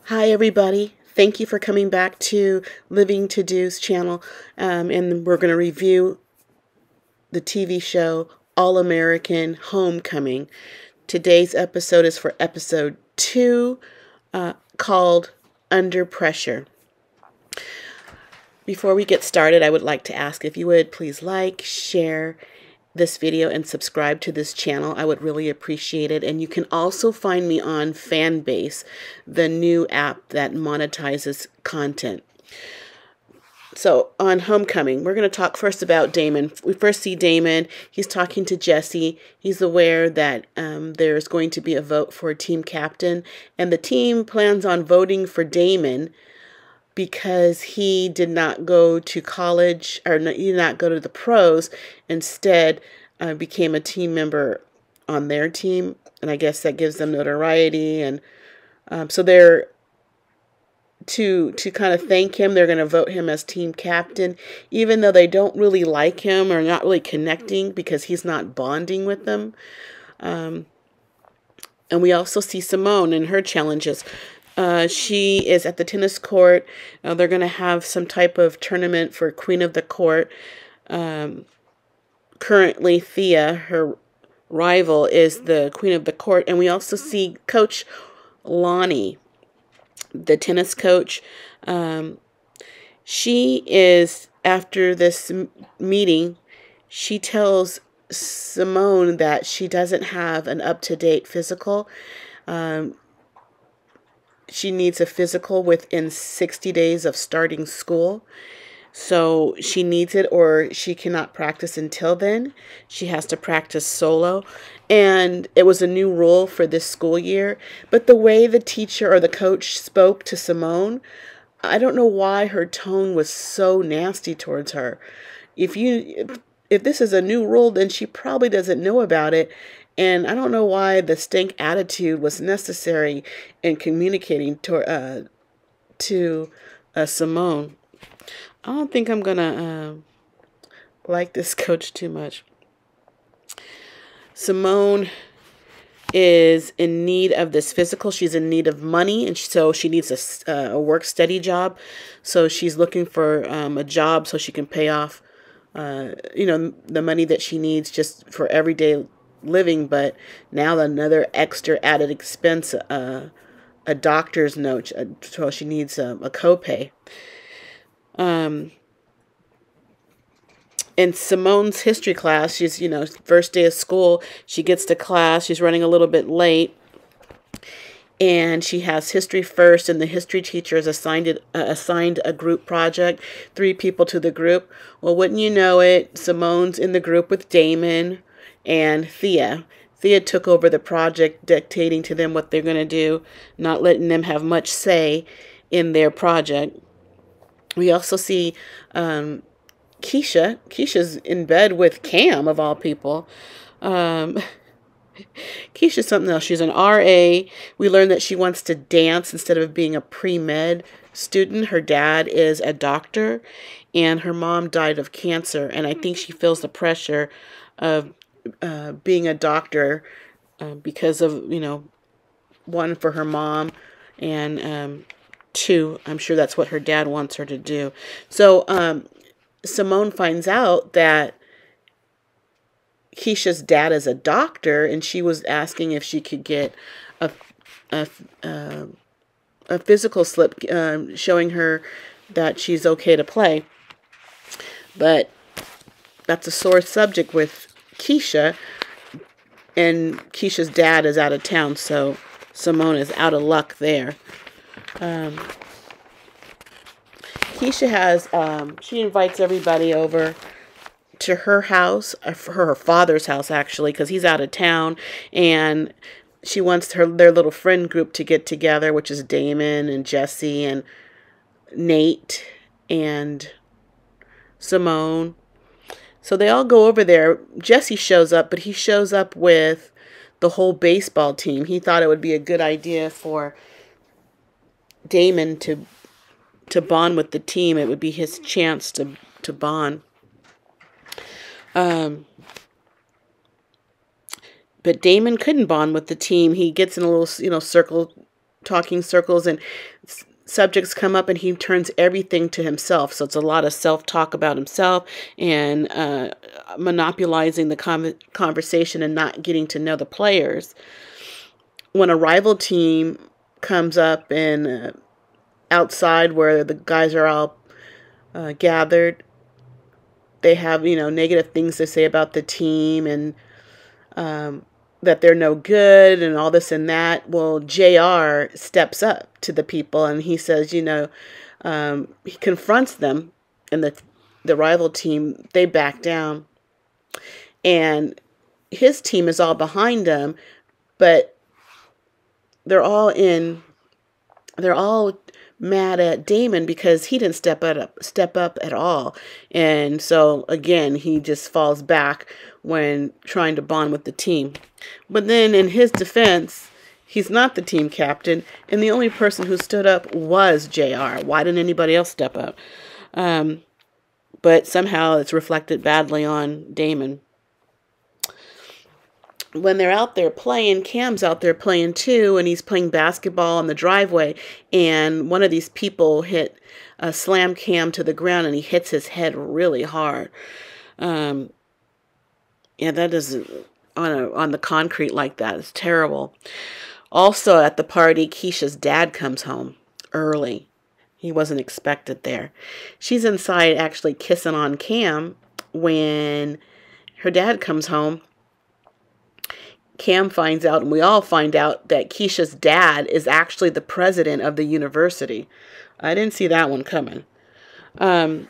Hi, everybody. Thank you for coming back to Living To Do's channel. And we're going to review the TV show All American Homecoming. Today's episode is for episode 2, called Under Pressure. Before we get started, I would like to ask if you would please like, share this video, and subscribe to this channel. I would really appreciate it. And you can also find me on Fanbase, the new app that monetizes content. So on Homecoming, we're going to talk first about Damon. We first see Damon. He's talking to Jesse. He's aware that there's going to be a vote for a team captain, and the team plans on voting for Damon because he did not go to college, or he did not go to the pros. Instead, became a team member on their team, and I guess that gives them notoriety. And so they're to kind of thank him, they're going to vote him as team captain, even though they don't really like him or not really connecting because he's not bonding with them. And we also see Simone and her challenges. She is at the tennis court. They're going to have some type of tournament for Queen of the Court. Currently, Thea, her rival, is the Queen of the Court. And we also see Coach Lonnie, the tennis coach. She is, after this meeting, she tells Simone that she doesn't have an up-to-date physical. She needs a physical within 60 days of starting school. So she needs it, or she cannot practice until then. She has to practice solo. And it was a new rule for this school year. But the way the teacher or the coach spoke to Simone, I don't know why her tone was so nasty towards her. If this is a new rule, then she probably doesn't know about it. And I don't know why the stink attitude was necessary in communicating to Simone. I don't think I'm going to like this coach too much. Simone is in need of this physical. She's in need of money, and so she needs a work-study job. So she's looking for a job so she can pay off, the money that she needs just for everyday living. But now another extra added expense, a doctor's note, so she needs a copay. In Simone's history class, she's, first day of school, she gets to class, she's running a little bit late, and she has history first, and the history teacher has assigned a group project, 3 people to the group. Well, wouldn't you know it, Simone's in the group with Damon and Thea. Thea took over the project, dictating to them what they're going to do, not letting them have much say in their project. We also see Keisha. Keisha's in bed with Cam, of all people. Keisha's something else. She's an RA. We learned that she wants to dance instead of being a pre-med student. Her dad is a doctor, and her mom died of cancer. And I think she feels the pressure of being a doctor because of, one, for her mom, and 2, I'm sure that's what her dad wants her to do. So Simone finds out that Keisha's dad is a doctor, and she was asking if she could get a physical slip showing her that she's okay to play. But that's a sore subject with Keisha, and Keisha's dad is out of town, so Simone is out of luck there. Keisha has, she invites everybody over to her house, her father's house actually, because he's out of town, and she wants their little friend group to get together, which is Damon and Jesse and Nate and Simone. So they all go over there. Jesse shows up, but he shows up with the whole baseball team. He thought it would be a good idea for Damon to bond with the team. It would be his chance to bond. But Damon couldn't bond with the team. He gets in a little, circle talking circles, and subjects come up, and he turns everything to himself. So it's a lot of self-talk about himself and monopolizing the conversation and not getting to know the players. When a rival team comes up and outside where the guys are all gathered, they have, negative things to say about the team, and that they're no good and all this and that. Well, JR steps up to the people and he says, he confronts them, and the rival team, they back down, and his team is all behind him, but they're all mad at Damon because he didn't step up at all. And so again, he just falls back when trying to bond with the team. But then in his defense, he's not the team captain, and the only person who stood up was JR. Why didn't anybody else step up? But somehow it's reflected badly on Damon. When they're out there playing, Cam's out there playing too, and he's playing basketball on the driveway, and one of these people slam Cam to the ground, and he hits his head really hard. Yeah, that is on the concrete like that. It's terrible. Also at the party, Keisha's dad comes home early. He wasn't expected there. She's inside actually kissing on Cam when her dad comes home. Cam finds out, and we all find out, that Keisha's dad is actually the president of the university. I didn't see that one coming. At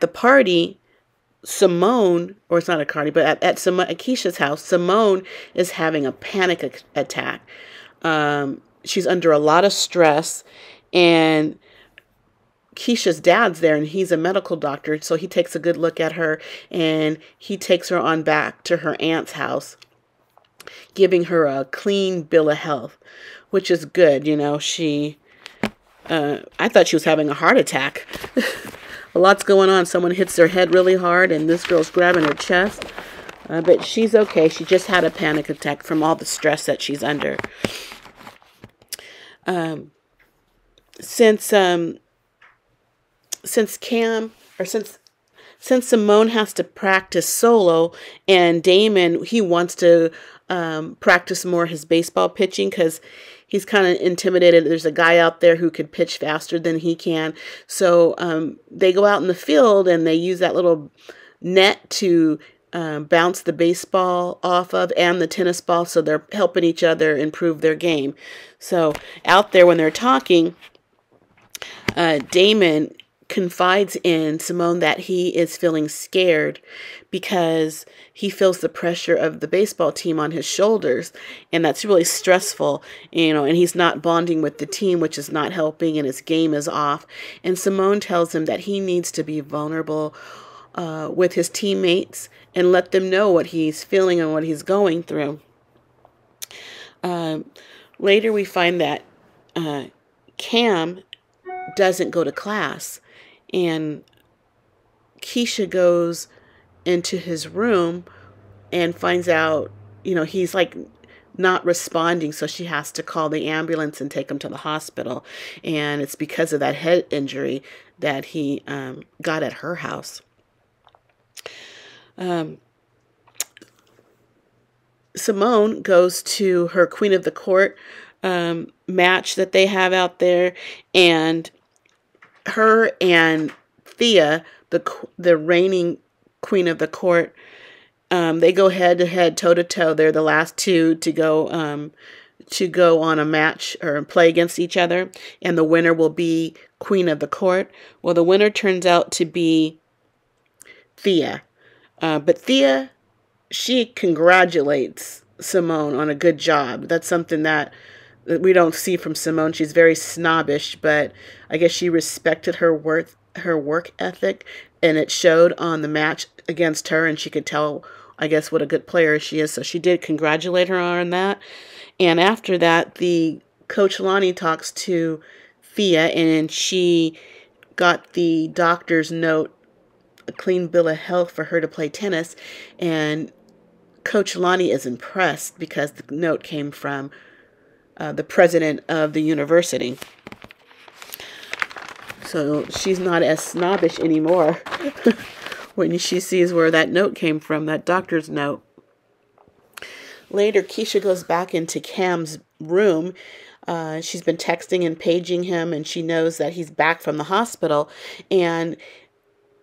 the party, Simone, or it's not a party, but at Keisha's house, Simone is having a panic attack. She's under a lot of stress, and Keisha's dad's there, and he's a medical doctor, so he takes a good look at her, and he takes her on back to her aunt's house, giving her a clean bill of health, which is good. I thought she was having a heart attack. A lot's going on. Someone hits their head really hard, and this girl's grabbing her chest, but she's okay. She just had a panic attack from all the stress that she's under. Since Simone has to practice solo, and Damon, he wants to practice more his baseball pitching because he's kind of intimidated. There's a guy out there who could pitch faster than he can. So they go out in the field, and they use that little net to bounce the baseball off of, and the tennis ball, so they're helping each other improve their game. So out there when they're talking, Damon confides in Simone that he is feeling scared because he feels the pressure of the baseball team on his shoulders, and that's really stressful, and he's not bonding with the team, which is not helping, and his game is off. And Simone tells him that he needs to be vulnerable with his teammates and let them know what he's feeling and what he's going through. Later we find that Cam doesn't go to class, and Keisha goes into his room and finds out, he's like not responding, so she has to call the ambulance and take him to the hospital, and it's because of that head injury that he got at her house. Simone goes to her Queen of the Court match that they have out there, and her and Thea, the reigning Queen of the Court, they go head to head, toe to toe. They're the last two to go on a match or play against each other, and the winner will be Queen of the Court. Well, the winner turns out to be Thea, but Thea, she congratulates Simone on a good job. That's something that we don't see from Simone. She's very snobbish, but I guess she respected her work ethic, and it showed on the match against her, and she could tell, I guess, what a good player she is. So she did congratulate her on that. And after that, the Coach Lonnie talks to Thea, and she got the doctor's note, a clean bill of health for her to play tennis, and Coach Lonnie is impressed because the note came from the president of the university. So she's not as snobbish anymore when she sees where that note came from, that doctor's note. Later, Keisha goes back into Cam's room. She's been texting and paging him, and she knows that he's back from the hospital, and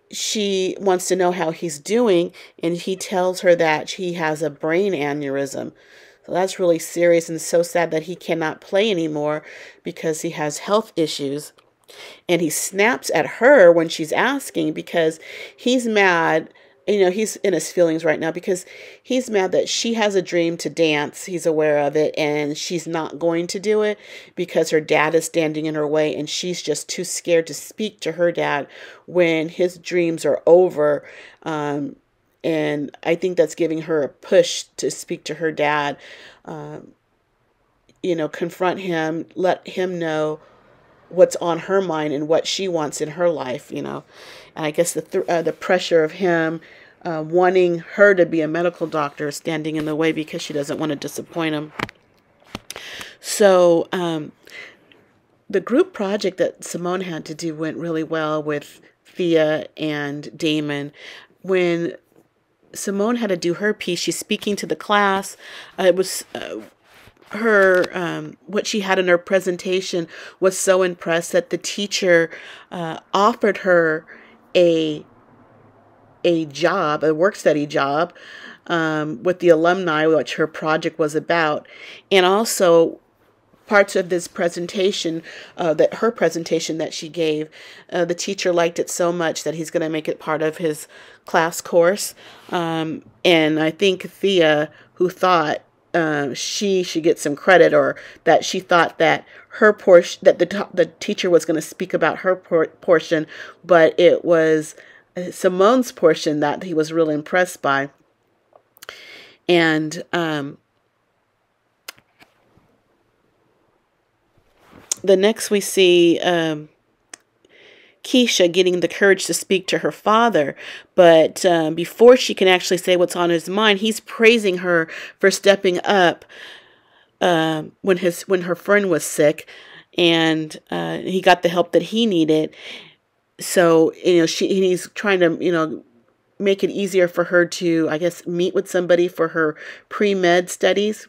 she wants to know how he's doing, and he tells her that he has a brain aneurysm. So that's really serious and so sad that he cannot play anymore because he has health issues. And he snaps at her when she's asking because he's mad. You know, he's in his feelings right now because he's mad that she has a dream to dance. He's aware of it, and she's not going to do it because her dad is standing in her way, and she's just too scared to speak to her dad when his dreams are over. And I think that's giving her a push to speak to her dad, you know, confront him, let him know what's on her mind and what she wants in her life, you know. And I guess the pressure of him wanting her to be a medical doctor standing in the way because she doesn't want to disappoint him. So the group project that Simone had to do went really well with Thea and Damon. When Simone had to do her piece, she's speaking to the class. It was what she had in her presentation was so impressed that the teacher offered her a job, a work study job, with the alumni, which her project was about. And also parts of this presentation, her presentation that she gave, the teacher liked it so much that he's going to make it part of his class course. And I think Thea, who thought she should get some credit, or that she thought that her portion, that the teacher was going to speak about her portion, but it was Simone's portion that he was really impressed by. And the next we see Keisha getting the courage to speak to her father, but before she can actually say what's on his mind, he's praising her for stepping up when her friend was sick, and he got the help that he needed. So, you know, he's trying to, you know, make it easier for her to, I guess, meet with somebody for her pre-med studies.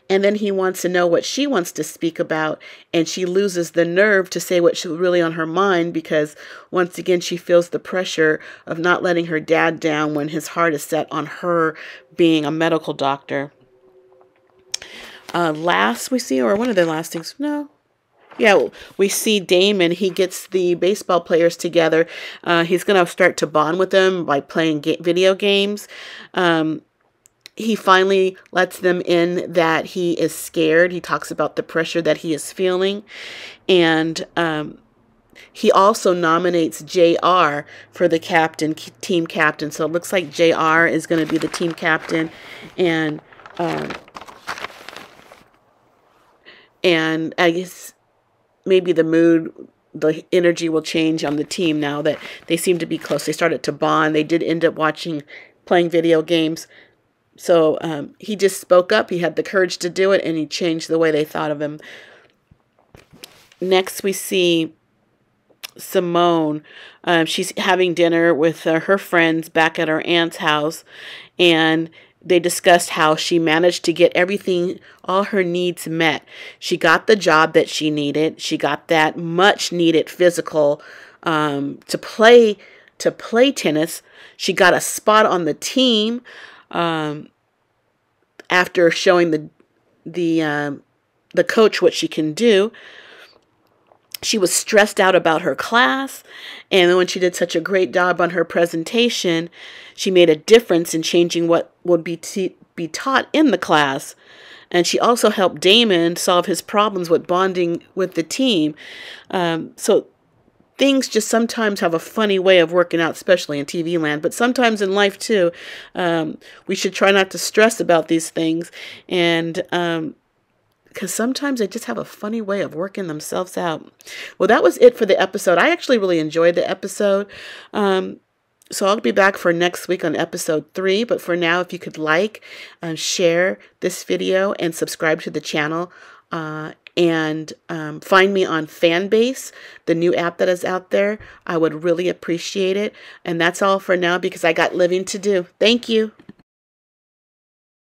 And then he wants to know what she wants to speak about, and she loses the nerve to say what's really on her mind because, once again, she feels the pressure of not letting her dad down when his heart is set on her being a medical doctor. Last we see, or one of the last things, no. Yeah, we see Damon. He gets the baseball players together. He's going to start to bond with them by playing video games. He finally lets them in that he is scared. He talks about the pressure that he is feeling. And he also nominates JR for the team captain. So it looks like JR is going to be the team captain. And I guess maybe the energy will change on the team now that they seem to be close. They started to bond. They did end up playing video games. So he just spoke up. He had the courage to do it, and he changed the way they thought of him. Next, we see Simone. She's having dinner with her friends back at her aunt's house, and they discussed how she managed to get everything, all her needs met. She got the job that she needed. She got that much needed physical to play tennis. She got a spot on the team. After showing the coach what she can do. She was stressed out about her class, and when she did such a great job on her presentation, she made a difference in changing what would be taught in the class. And she also helped Damon solve his problems with bonding with the team. So things just sometimes have a funny way of working out, especially in TV land, but sometimes in life too. We should try not to stress about these things, and because sometimes they just have a funny way of working themselves out. Well, that was it for the episode. I actually really enjoyed the episode. So I'll be back for next week on episode 3. But for now, if you could like, share this video, and subscribe to the channel, and find me on Fanbase, the new app that is out there, I would really appreciate it. And that's all for now because I got living to do. Thank you.